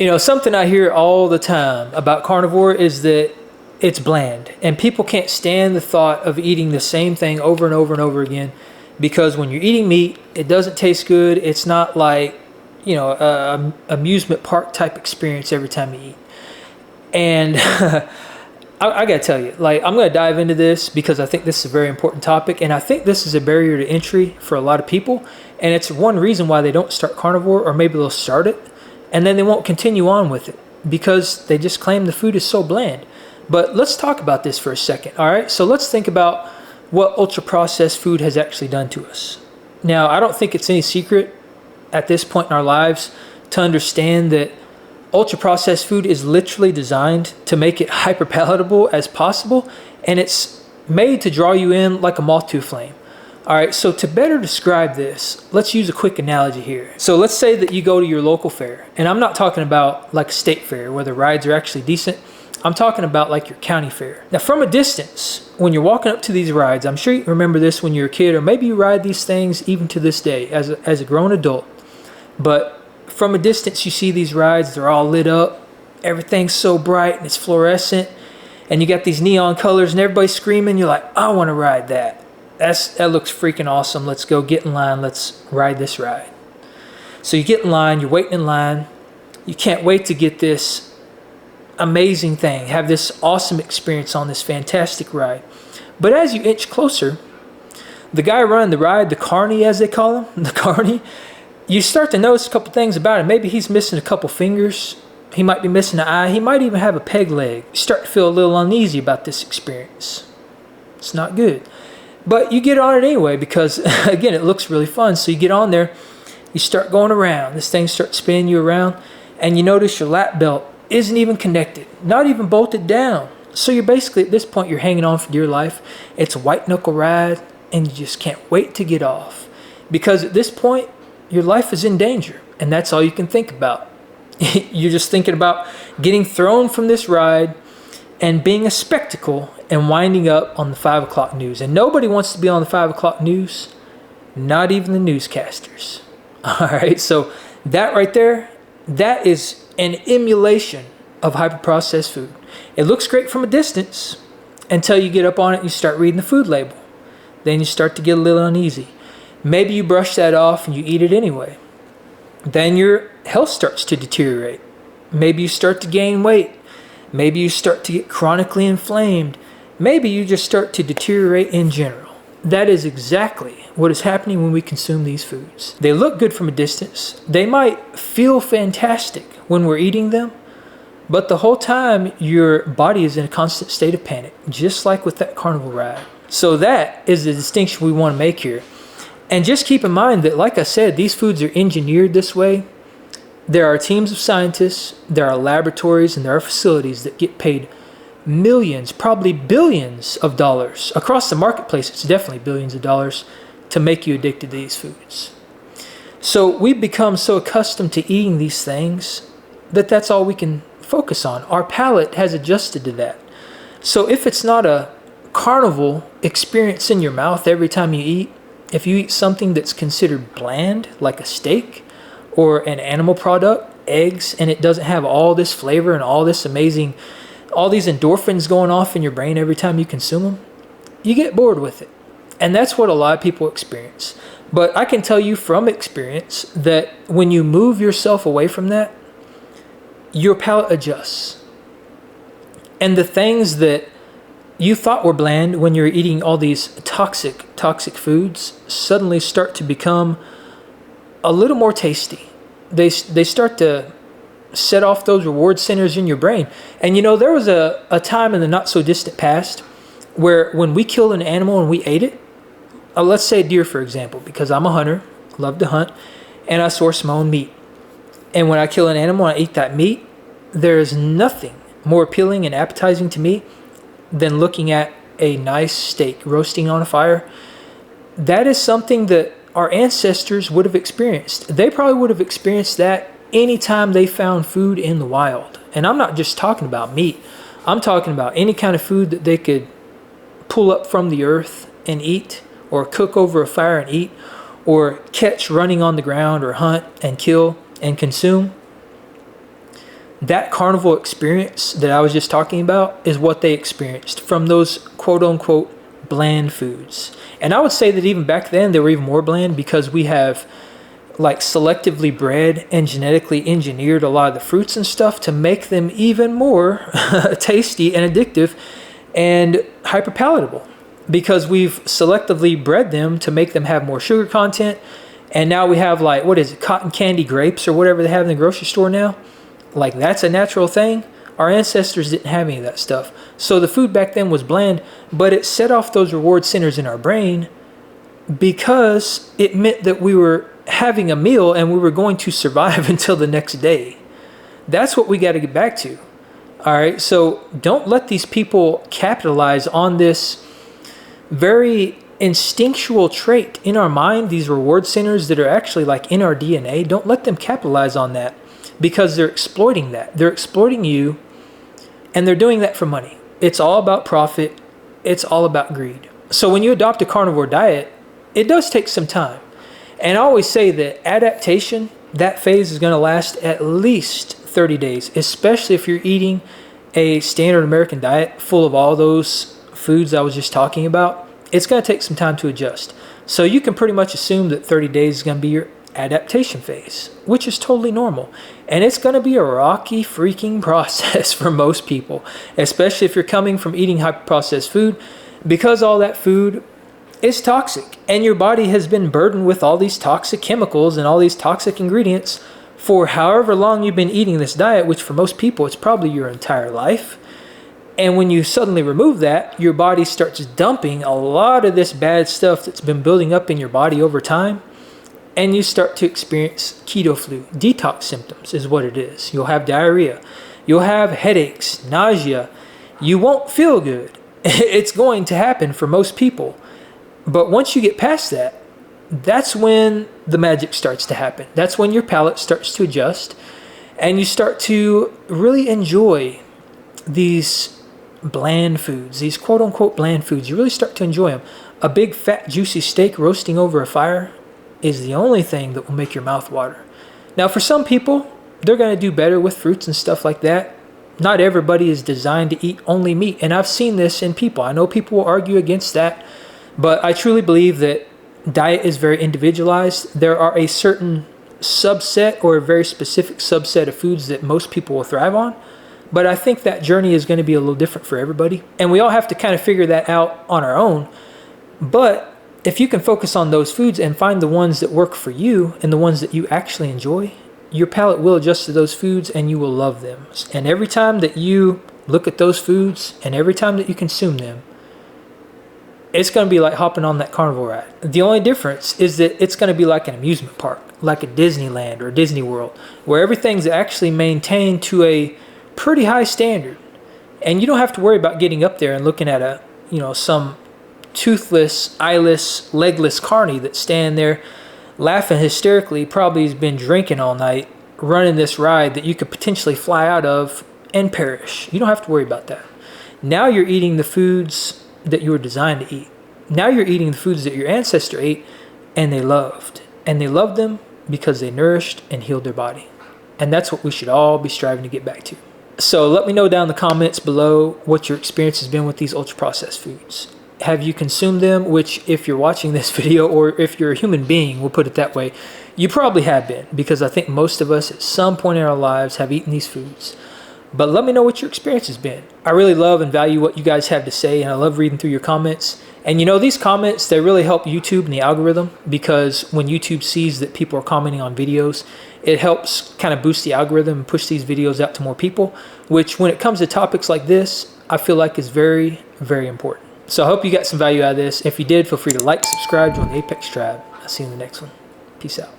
You know, something I hear all the time about carnivore is that it's bland, and people can't stand the thought of eating the same thing over and over and over again, because when you're eating meat, it doesn't taste good. It's not like, you know, a amusement park type experience every time you eat. And I gotta tell you, like, I'm gonna dive into this because I think this is a very important topic, and I think this is a barrier to entry for a lot of people, and it's one reason why they don't start carnivore, or maybe they'll start it and then they won't continue on with it because they just claim the food is so bland. But let's talk about this for a second. All right, so let's think about what ultra processed food has actually done to us. Now, I don't think it's any secret at this point in our lives to understand that ultra processed food is literally designed to make it hyper palatable as possible, and it's made to draw you in like a moth to a flame. All right, so to better describe this, let's use a quick analogy here. So let's say that you go to your local fair, and I'm not talking about like a state fair where the rides are actually decent. I'm talking about like your county fair. Now, from a distance, when you're walking up to these rides, I'm sure you remember this when you were a kid, or maybe you ride these things even to this day as a grown adult. But from a distance, you see these rides, they're all lit up. Everything's so bright and it's fluorescent. And you got these neon colors and everybody's screaming. You're like, I want to ride that. That looks freaking awesome. Let's go get in line. Let's ride this ride. So you get in line, you're waiting in line. You can't wait to get this amazing thing, have this awesome experience on this fantastic ride. But as you inch closer, the guy running the ride, the carny as they call him, the carny, you start to notice a couple things about him. Maybe he's missing a couple fingers. He might be missing an eye. He might even have a peg leg. You start to feel a little uneasy about this experience. It's not good. But you get on it anyway because, again, it looks really fun. So you get on there, you start going around. This thing starts spinning you around, and you notice your lap belt isn't even connected, not even bolted down. So you're basically, at this point, you're hanging on for dear life. It's a white knuckle ride, and you just can't wait to get off. Because at this point, your life is in danger, and that's all you can think about. You're just thinking about getting thrown from this ride and being a spectacle and winding up on the 5 o'clock news. And nobody wants to be on the 5 o'clock news, not even the newscasters. All right, so that right there, that is an emulation of hyper-processed food. It looks great from a distance until you get up on it and you start reading the food label. Then you start to get a little uneasy. Maybe you brush that off and you eat it anyway. Then your health starts to deteriorate. Maybe you start to gain weight. Maybe you start to get chronically inflamed. Maybe you just start to deteriorate in general. That is exactly what is happening when we consume these foods. They look good from a distance. They might feel fantastic when we're eating them, but the whole time your body is in a constant state of panic, just like with that carnival ride. So that is the distinction we want to make here. And just keep in mind that, like I said, these foods are engineered this way. There are teams of scientists, there are laboratories, and there are facilities that get paid millions, probably billions of dollars. Across the marketplace, it's definitely billions of dollars to make you addicted to these foods. So we've become so accustomed to eating these things that that's all we can focus on. Our palate has adjusted to that. So if it's not a carnival experience in your mouth every time you eat, if you eat something that's considered bland, like a steak or an animal product, eggs, and it doesn't have all this flavor and all this amazing, all these endorphins going off in your brain every time you consume them, you get bored with it. And that's what a lot of people experience. But I can tell you from experience that when you move yourself away from that, your palate adjusts. And the things that you thought were bland when you're eating all these toxic foods suddenly start to become a little more tasty. They start to set off those reward centers in your brain. And you know, there was a time in the not so distant past where when we killed an animal and we ate it, let's say a deer, for example, because I'm a hunter, love to hunt, and I source my own meat. And when I kill an animal and I eat that meat, there is nothing more appealing and appetizing to me than looking at a nice steak roasting on a fire. That is something that our ancestors would have experienced. They probably would have experienced that anytime they found food in the wild. And I'm not just talking about meat. I'm talking about any kind of food that they could pull up from the earth and eat, or cook over a fire and eat, or catch running on the ground, or hunt and kill and consume. that carnival experience that I was just talking about is what they experienced from those quote unquote bland foods. And I would say that even back then they were even more bland, because we have like selectively bred and genetically engineered a lot of the fruits and stuff to make them even more tasty and addictive and hyper palatable, because we've selectively bred them to make them have more sugar content. And now we have, like, what is it, cotton candy grapes or whatever they have in the grocery store now. Like, that's a natural thing. Our ancestors didn't have any of that stuff. So the food back then was bland, but it set off those reward centers in our brain, because it meant that we were having a meal and we were going to survive until the next day. That's what we got to get back to. All right, so don't let these people capitalize on this very instinctual trait in our mind, these reward centers that are actually like in our DNA. Don't let them capitalize on that, because they're exploiting that. They're exploiting you, and they're doing that for money. It's all about profit. It's all about greed. So when you adopt a carnivore diet, it does take some time. And I always say that adaptation, that phase is going to last at least 30 days, especially if you're eating a standard American diet full of all those foods I was just talking about. It's going to take some time to adjust. So you can pretty much assume that 30 days is going to be your adaptation phase, which is totally normal. And it's going to be a rocky freaking process for most people, especially if you're coming from eating hyper-processed food, because all that food is toxic, and your body has been burdened with all these toxic chemicals and all these toxic ingredients for however long you've been eating this diet, which for most people, it's probably your entire life. And when you suddenly remove that, your body starts dumping a lot of this bad stuff that's been building up in your body over time, and you start to experience keto flu. Detox symptoms is what it is. You'll have diarrhea. You'll have headaches, nausea. You won't feel good. It's going to happen for most people. But once you get past that, that's when the magic starts to happen. That's when your palate starts to adjust, and you start to really enjoy these bland foods, these quote unquote bland foods. You really start to enjoy them. A big fat juicy steak roasting over a fire is the only thing that will make your mouth water. Now for some people, they're going to do better with fruits and stuff like that. Not everybody is designed to eat only meat, and I've seen this in people. I know people will argue against that, but I truly believe that diet is very individualized. There are a certain subset or a very specific subset of foods that most people will thrive on. But I think that journey is going to be a little different for everybody. And we all have to kind of figure that out on our own. But if you can focus on those foods and find the ones that work for you and the ones that you actually enjoy, your palate will adjust to those foods and you will love them. And every time that you look at those foods and every time that you consume them, it's going to be like hopping on that carnivore ride. The only difference is that it's going to be like an amusement park, like a Disneyland or a Disney World, where everything's actually maintained to a pretty high standard. And you don't have to worry about getting up there and looking at some toothless, eyeless, legless carny that's standing there laughing hysterically, probably has been drinking all night, running this ride that you could potentially fly out of and perish. You don't have to worry about that. Now you're eating the foods that you were designed to eat. Now you're eating the foods that your ancestor ate and they loved. And they loved them because they nourished and healed their body. And that's what we should all be striving to get back to. So let me know down in the comments below what your experience has been with these ultra-processed foods. Have you consumed them? Which, if you're watching this video, or if you're a human being, we'll put it that way, you probably have been, because I think most of us at some point in our lives have eaten these foods. But let me know what your experience has been. I really love and value what you guys have to say, and I love reading through your comments. And these comments, they really help YouTube and the algorithm, because when YouTube sees that people are commenting on videos, it helps kind of boost the algorithm and push these videos out to more people, which when it comes to topics like this, I feel like is very, very important. So I hope you got some value out of this. If you did, feel free to like, subscribe, join the Apex Tribe. I'll see you in the next one. Peace out.